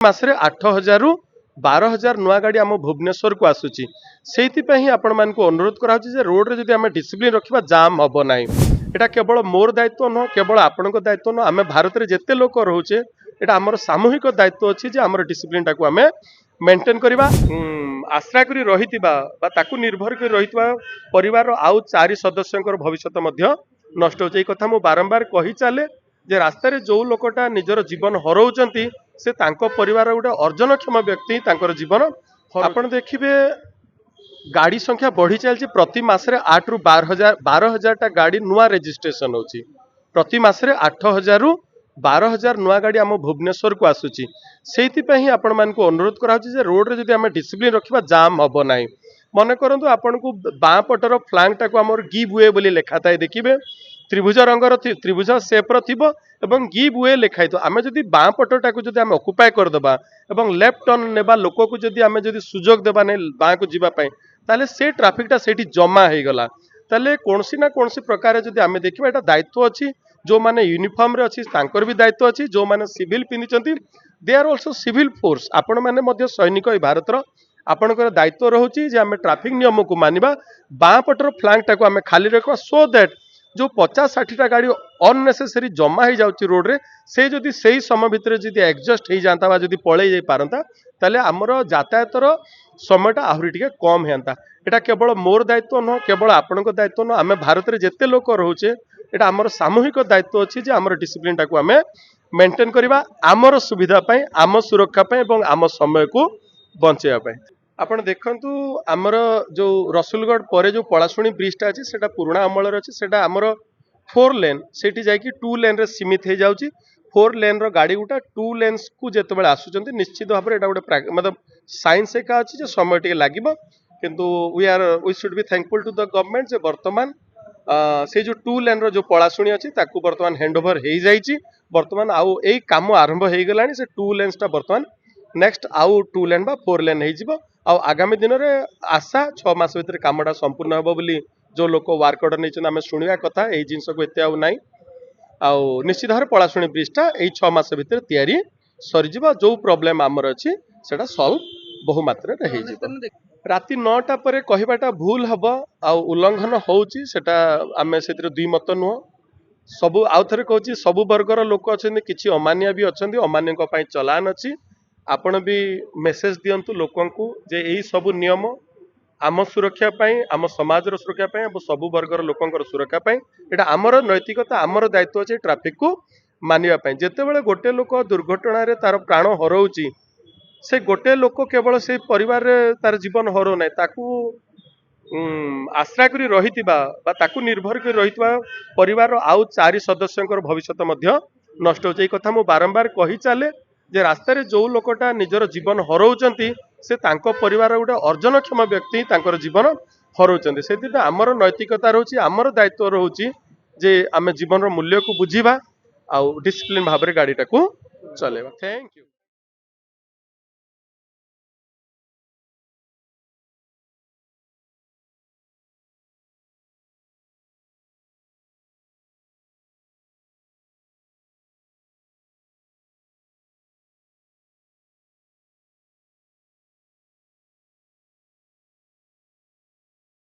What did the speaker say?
मासरे 8,000 रु 12,000 नुआ गाड़ी आम भुवनेश्वर को आसूची से आपण मान अनुरोध कराऊँ रोड रे जदि आम डिसिप्लिन रखा जाम हम ना यहाँ केवल मोर दायित्व नुह केवल आपण दायित्व नुह आम भारत में जिते लोक रोचे यहाँ आमर सामूहिक दायित्व अच्छी आमर डिसिप्लिन टाक आम मेंटेन करवा आश्रा करी रही निर्भर कर रही परिवार आउ 4 सदस्यों भविष्य नष्ट हो कथा मु बारंबार कही चले जे रास्तार जो लोकटा निजर जीवन हरौचंती से तांको परिवार गोटे अर्जनक्षम व्यक्ति तांकर जीवन आपण देखिए गाड़ी संख्या बढ़ी चलती प्रति मासरे 8 रु 12,000 टा गाड़ी नुआ रेजिस्ट्रेशन होची प्रति मासरे 8,000 रु 12,000 नुआ गाड़ी आम भुवनेश्वर को आसूची से आपण मान अनुरोध कराऊँ रोड रे जदि आम डिसिप्लिन रखा जाम हम ना मन करंतु आपण को बाँ पटर फ्लांग टाक आमर गिव वे बोली लेखा थाए देखिए त्रिभुज रंगर त्रिभुज सेप्र थी एवं गिव वे लिखाई तो आम जदि बाँ पटटा को जदि आम ऑक्युपाई करदेबा एवं लेफ्ट टर्न नेबा लोक को जदि आम जदि सुजोग देबा नै बाँ को जीवाई ताले से ट्राफिकटा सेठी जमा हो गला ताले कोनसी ना कोनसी प्रकार जदि आम देखिबा एटा दायित्व अछि जो माने यूनिफॉर्म रे अछि तांकर भी दायित्व अछि जो माने सिविल पिनिचंती they are also civil force आपण माने मध्य सैनिक ए भारत रो आपणकर दायित्व रहउची जे आम ट्राफिक नियम को मानिबा बाँ पटर फ्लांग टाको आम खाली रखवा सो दैट जो 50-60 टा गाड़ी अननेसेसरी जमा हो जाउची रोड रे से जदि सेही समय भितर जदि एडजस्ट हो जाता बा जदि पळै जाई पारंता ताले हमर यातायातर समयटा आहुरी टिके कम हेंता एटा केवल मोर दायित्व न केवल आपणक दायित्व न आम भारत में जिते लोक रोचे यहाँ आमर सामूहिक दायित्व अच्छी जे आमर डिसिप्लिन टाक आम मेंटेन करवा आमर सुविधा पाई आम सुरक्षा पाई एवं आम समय को बंचेया पाई आपण देखंतु आमर जो रसुलगढ़ परे जो पलाशुणी ब्रिजटा अच्छी सेटा पुराणा अमलर अच्छी सेटा आमर 4 लेन सेठी जाइकी 2 लेन रे सीमित हो जाउची 4 लेन रो गाड़ी गुटा 2 लेन्स को जेतेबेले आसुचंती निश्चित भाव में एटा गोटे मतलब साइंस एका अच्छी जे समय टिके लागिबो किंतु we should be thankful to the government जे वर्तमान से जो 2 लेन रो जो पलाशुणी अच्छी ताकू वर्तमान हैंडओवर हो जाइची वर्तमान आउ एई काम आरंभ हो गलानी से 2 लेन्स टा वर्तमान नेक्स्ट आउ 2 लेन बा 4 लेन हो जिवो आगामी दिन में आशा 6 मास भीतर कामटा संपूर्ण हे बोली जो लोक वार्क ऑर्डर नहीं आम शुणा कथा यही जिनस को एत आई निश्चित भाव पलाशुणी ब्रिजटा यही 6 मास भीतर तैयारी सरीज जो प्रोब्लेम आमर अच्छी से सल्व बहु मात्रा राति 9टा पर कहवाटा भूल हम उल्लंघन होची सेटा आम से दुई मत नुह सबू आउ थे कहूँ सबू वर्गर लोक अच्छा किसी अमानिया भी अच्छा अमान्य चलान अच्छी आपण भी मेसेज दिंतु लोकंकु जे यही सबू नियम आम सुरक्षा पाई आम समाज सुरक्षा पाई सबू वर्गर लोकंकर सुरक्षा पाई एटा आमर नैतिकता आमर दायित्व अच्छे ट्राफिक को मानिबा पाई जेतेबेले गोटे लोक दुर्घटना रे तार प्राण हरौची से गोटे लोक केवल से परिवार रे तार जीवन हरौ नै ताकू आश्रा करी रही निर्भर कर रही परिवार आउ 4 सदस्यों भविष्य नष्ट हो कथा मु बारंबार कही चले जे रास्तार जो लोकटा निजर जीवन हरौचंती से तांको परिवार गोटे अर्जनक्षम व्यक्ति तांकर जीवन हरौचंती से आमर नैतिकता रोची आमर दायित्व रोची जे आम जीवन मूल्य को बुझीबा आउ डिसिप्लिन भाव में गाड़ीटा को चलेबा। Thank you.